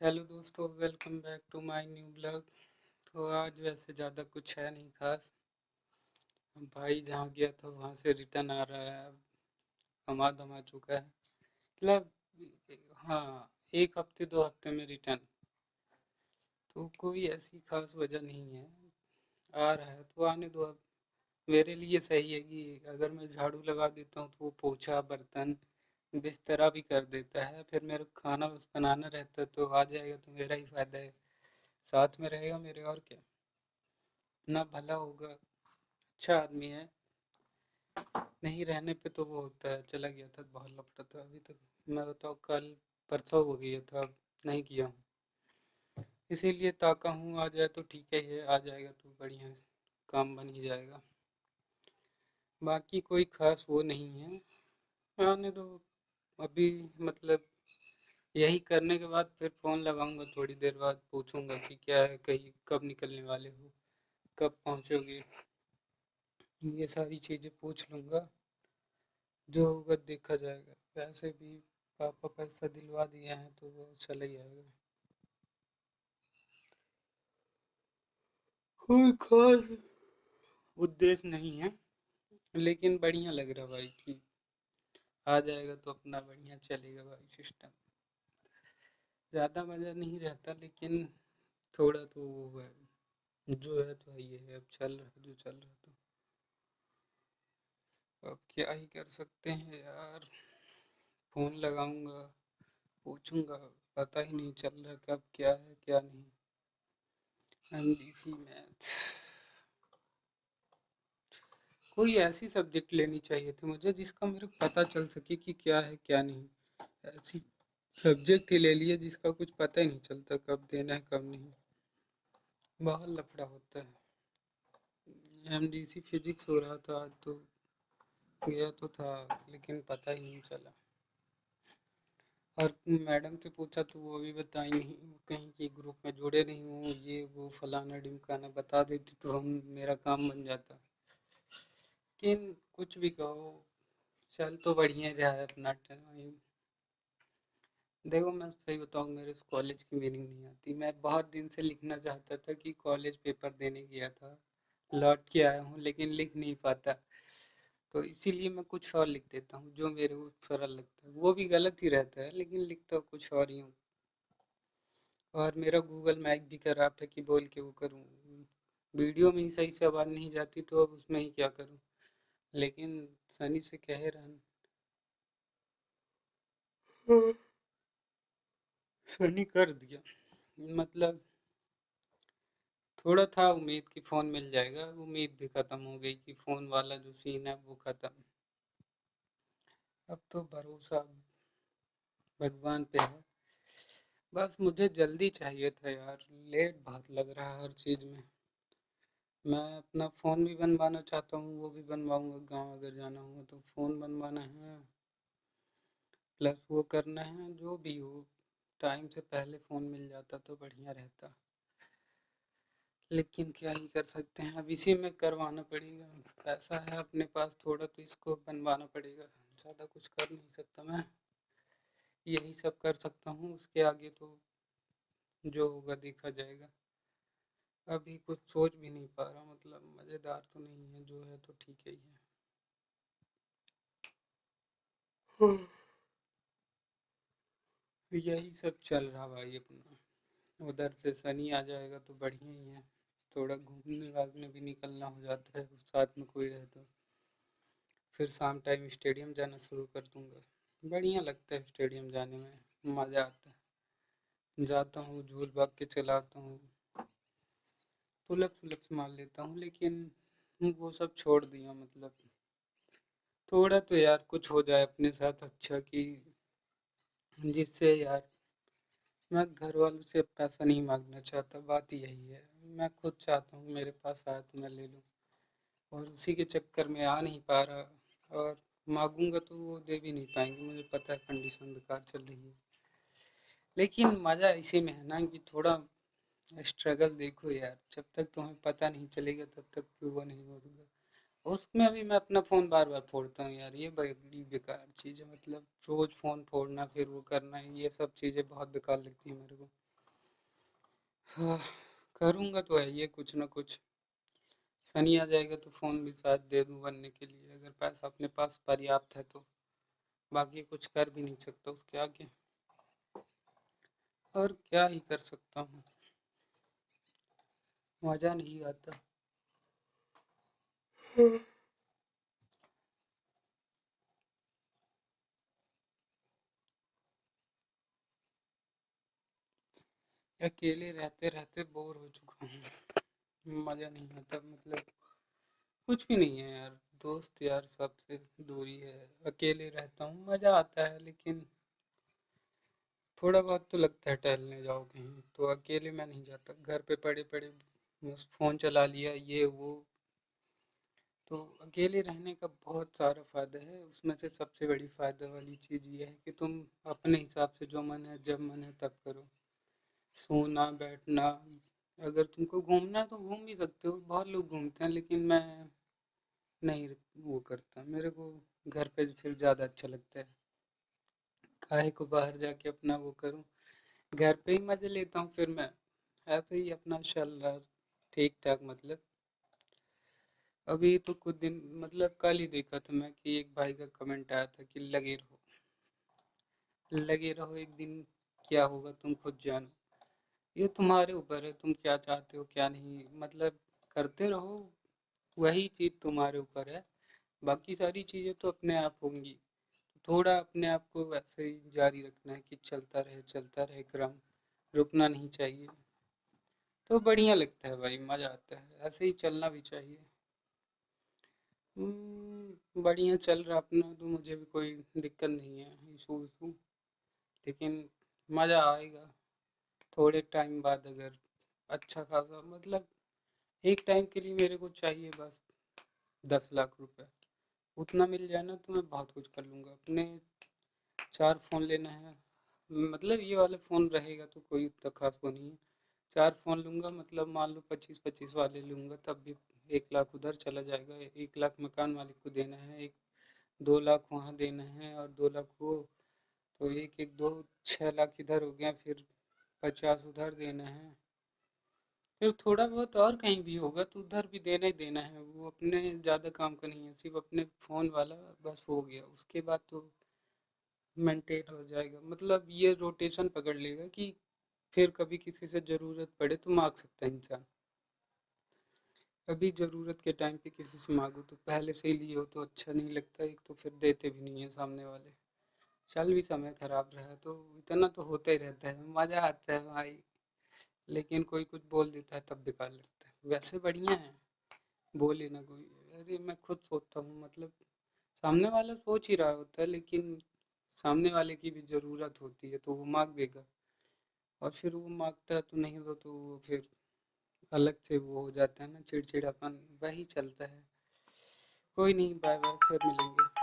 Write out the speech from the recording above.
Hello दोस्तों, welcome back to my new blog. तो आज वैसे ज़्यादा कुछ है नहीं खास। भाई जहाँ गया था वहाँ से रिटर्न आ रहा है, अब कमा धमा चुका है मतलब। हाँ, एक हफ्ते 2 हफ्ते में रिटर्न। तो कोई ऐसी खास वजह नहीं है, आ रहा है तो आने दो। अब मेरे लिए सही है कि अगर मैं झाड़ू लगा देता हूँ तो वो पोछा बर्तन बिस्तरा भी कर देता है, फिर मेरे को खाना बस बनाना रहता है तो आ जाएगा तो मेरा ही फायदा है। साथ में रहेगा मेरे, और क्या, अपना भला होगा। अच्छा आदमी है। नहीं रहने पे तो वो होता है, चला गया था बहुत लपटा था। अभी तक मैं बताऊँ, कल परसों हो गया था, अब नहीं किया हूँ। इसीलिए ताका हूँ, आ जाए तो ठीक है, आ जाएगा तो बढ़िया है, काम बन ही जाएगा। बाकी कोई खास वो नहीं है, आने दो अभी। मतलब यही करने के बाद फिर फ़ोन लगाऊंगा, थोड़ी देर बाद पूछूंगा कि क्या है, कहीं कब निकलने वाले हो, कब पहुँचोगे, ये सारी चीज़ें पूछ लूँगा। जो होगा देखा जाएगा। वैसे भी पापा पैसा दिलवा दिए हैं तो वो चला ही आएगा। कोई खास उद्देश्य नहीं है, लेकिन बढ़िया लग रहा भाई कि आ जाएगा तो अपना बढ़िया चलेगा भाई सिस्टम। ज़्यादा मज़ा नहीं रहता, लेकिन थोड़ा तो वो है, जो है तो ये है, अब चल रहा है जो चल रहा था। अब क्या ही कर सकते हैं यार। फ़ोन लगाऊंगा, पूछूंगा, पता ही नहीं चल रहा कब क्या है क्या नहीं। एमडीसी मैथ, कोई ऐसी सब्जेक्ट लेनी चाहिए थी मुझे जिसका मेरे को पता चल सके कि क्या है क्या नहीं। ऐसी सब्जेक्ट ही ले लिए जिसका कुछ पता ही नहीं चलता कब देना है कब नहीं। बहुत लफड़ा होता है। एमडीसी फिजिक्स हो रहा था आज तो, गया तो था लेकिन पता ही नहीं चला। और मैडम से पूछा तो वो भी बताई नहीं, वो कहीं की ग्रुप में जुड़े नहीं हूँ, ये वो फलाना ढिमकाना बता देती तो हम मेरा काम बन जाता। लेकिन कुछ भी कहो, चल तो बढ़िया रहा है अपना टाइम। देखो मैं सही बताऊँ, मेरे इस कॉलेज की मीनिंग नहीं आती। मैं बहुत दिन से लिखना चाहता था कि कॉलेज पेपर देने गया था, लौट के आया हूँ, लेकिन लिख नहीं पाता। तो इसीलिए मैं कुछ और लिख देता हूँ जो मेरे को सरल लगता है। वो भी गलत ही रहता है लेकिन लिखता कुछ और ही हूँ। और मेरा गूगल मैप भी खराब है कि बोल के वो करूँ, वीडियो में ही सही से आवाज़ नहीं जाती तो अब उसमें ही क्या करूँ। लेकिन सनी से कहे रहन, सनी कर दिया। मतलब थोड़ा था उम्मीद कि फ़ोन मिल जाएगा, उम्मीद भी ख़त्म हो गई कि फ़ोन वाला जो सीन है वो ख़त्म। अब तो भरोसा भगवान पे है। बस मुझे जल्दी चाहिए था यार, लेट बहुत लग रहा है हर चीज़ में। मैं अपना फ़ोन भी बनवाना चाहता हूँ, वो भी बनवाऊँगा, गाँव अगर जाना होगा तो फ़ोन बनवाना है, प्लस वो करना है, जो भी हो। टाइम से पहले फ़ोन मिल जाता तो बढ़िया रहता, लेकिन क्या ही कर सकते हैं, अब इसी में करवाना पड़ेगा। पैसा है अपने पास थोड़ा तो इसको बनवाना पड़ेगा, ज़्यादा कुछ कर नहीं सकता मैं। यही सब कर सकता हूँ, उसके आगे तो जो होगा देखा जाएगा। अभी कुछ सोच भी नहीं पा रहा, मतलब मज़ेदार तो नहीं है, जो है तो ठीक ही है। यही सब चल रहा भाई अपना। उधर से शनि आ जाएगा तो बढ़िया ही है, थोड़ा घूमने भागने भी निकलना हो जाता है, साथ में कोई रहे तो। फिर शाम टाइम स्टेडियम जाना शुरू कर दूंगा। बढ़िया लगता है स्टेडियम जाने में, मज़ा आता है। जाता हूँ, झूल भाग के चला आता हूँ, पुलअप्स वुलअप्स मार लेता हूँ, लेकिन वो सब छोड़ दिया। मतलब थोड़ा तो यार कुछ हो जाए अपने साथ अच्छा, कि जिससे यार, मैं घर वालों से पैसा नहीं मांगना चाहता, बात यही है। मैं खुद चाहता हूँ मेरे पास आए तो मैं ले लूँ, और उसी के चक्कर में आ नहीं पा रहा। और मांगूंगा तो वो दे भी नहीं पाएंगे, मुझे पता है कंडीशन बेकार चल रही है। लेकिन मज़ा इसी में है ना कि थोड़ा स्ट्रगल देखो यार, जब तक तुम्हें पता नहीं चलेगा तब तक तो वो नहीं होगा। उसमें भी मैं अपना फ़ोन बार बार फोड़ता हूँ यार, ये बड़ी बेकार चीज़ है। मतलब रोज़ फ़ोन फोड़ना फिर वो करना, ये सब चीज़ें बहुत बेकार लगती है मेरे को। हाँ, करूँगा तो है ये कुछ ना कुछ। शनि आ जाएगा तो फ़ोन भी शायद दे दूँ बनने के लिए, अगर पैसा अपने पास पर्याप्त है तो। बाकी कुछ कर भी नहीं सकता उसके आगे, और क्या ही कर सकता हूँ। मज़ा नहीं आता। अकेले रहते रहते बोर हो चुका हूँ। मज़ा नहीं आता, मतलब कुछ भी नहीं है यार। दोस्त यार सबसे दूरी है। अकेले रहता हूँ, मज़ा आता है, लेकिन थोड़ा बहुत तो लगता है टहलने जाओ कहीं, तो अकेले मैं नहीं जाता। घर पे पड़े पड़े बस फ़ोन चला लिया, ये वो। तो अकेले रहने का बहुत सारा फ़ायदा है, उसमें से सबसे बड़ी फ़ायदा वाली चीज़ ये है कि तुम अपने हिसाब से जो मन है जब मन है तब करो। सोना बैठना, अगर तुमको घूमना है तो घूम भी सकते हो, बहुत लोग घूमते हैं, लेकिन मैं नहीं वो करता। मेरे को घर पे फिर ज़्यादा अच्छा लगता है। काहे को बाहर जाके अपना वो करूँ, घर पे ही मज़े लेता हूँ फिर मैं। ऐसे ही अपना चल रहा, ठीक ठाक मतलब। अभी तो कुछ दिन, मतलब कल ही देखा था मैं कि एक भाई का कमेंट आया था कि लगे रहो, एक दिन क्या होगा तुम खुद जानो। ये तुम्हारे ऊपर है, तुम क्या चाहते हो क्या नहीं, मतलब करते रहो, वही चीज़ तुम्हारे ऊपर है। बाकी सारी चीज़ें तो अपने आप होंगी। थोड़ा अपने आप को वैसे ही जारी रखना है कि चलता रहे क्रम, रुकना नहीं चाहिए। तो बढ़िया लगता है भाई, मज़ा आता है, ऐसे ही चलना भी चाहिए। बढ़िया चल रहा अपना, तो मुझे भी कोई दिक्कत नहीं है, इशू विशू। लेकिन मज़ा आएगा थोड़े टाइम बाद, अगर अच्छा खासा, मतलब एक टाइम के लिए मेरे को चाहिए बस 10 लाख रुपए। उतना मिल जाए ना तो मैं बहुत कुछ कर लूँगा। अपने 4 फ़ोन लेना है, मतलब ये वाला फ़ोन रहेगा तो कोई उतना खास वो नहीं है। 4 फ़ोन लूँगा, मतलब मान लो 25-25 वाले लूँगा, तब भी 1 लाख उधर चला जाएगा। 1 लाख मकान मालिक को देना है, एक 2 लाख वहाँ देना है, और 2 लाख वो, तो एक एक दो 6 लाख इधर हो गया, फिर 50 उधर देना है। फिर थोड़ा बहुत और कहीं भी होगा तो उधर भी देना ही देना है। वो अपने ज़्यादा काम का नहीं है, सिर्फ अपने फ़ोन वाला बस हो गया, उसके बाद तो मेंटेन हो जाएगा। मतलब ये रोटेशन पकड़ लेगा कि फिर कभी किसी से ज़रूरत पड़े तो मांग सकता है इंसान। अभी ज़रूरत के टाइम पे किसी से मांगो तो पहले से ही लिए हो तो अच्छा नहीं लगता, एक तो फिर देते भी नहीं है सामने वाले। चल भी समय खराब रहा तो इतना तो होता ही रहता है, मज़ा आता है भाई। लेकिन कोई कुछ बोल देता है तब बेकार लगता है, वैसे बढ़िया है, बोले ना कोई। अरे मैं खुद सोचता हूँ, मतलब सामने वाला सोच ही रहा होता है, लेकिन सामने वाले की भी ज़रूरत होती है तो वो मांग देगा, और फिर वो मांगता है तो नहीं दो तो वो फिर अलग से वो हो जाता है ना, चिड़चिड़ापन वही चलता है। कोई नहीं, बाय बाय, फिर मिलेंगे।